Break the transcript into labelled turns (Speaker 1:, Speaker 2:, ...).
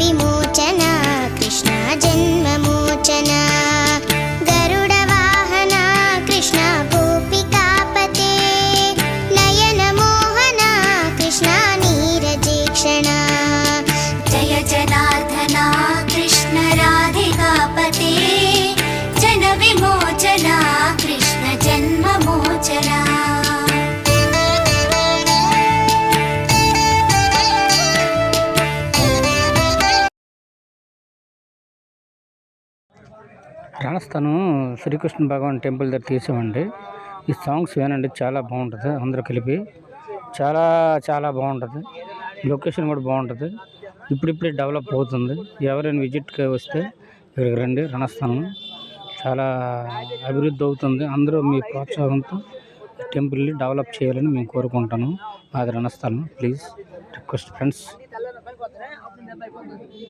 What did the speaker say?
Speaker 1: విమోచన కృష్ణ జన్మమోచన గరుడ వాహన కృష్ణ గోపికాపతే నయన మోహన కృష్ణ నీరజేక్షణ జయ జనార్దన కృష్ణ రాధికాపతే జన విమోచన కృష్ణ జన్మమోచన
Speaker 2: రాజస్థానం శ్రీకృష్ణ భగవాన్ టెంపుల్ దగ్గర తీసామండి. ఈ సాంగ్స్ వినండి, చాలా బాగుంటుంది. అందరూ కలిపి చాలా చాలా బాగుంటుంది. లొకేషన్ కూడా బాగుంటుంది. ఇప్పుడిప్పుడే డెవలప్ అవుతుంది. ఎవరైనా విజిట్కి వస్తే ఇక్కడికి రండి. రాజస్థానం చాలా అభివృద్ధి అవుతుంది. అందరూ మీ ప్రోత్సాహంతో టెంపుల్ని డెవలప్ చేయాలని మేము కోరుకుంటాను. మాది రాజస్థానం. Please request friends.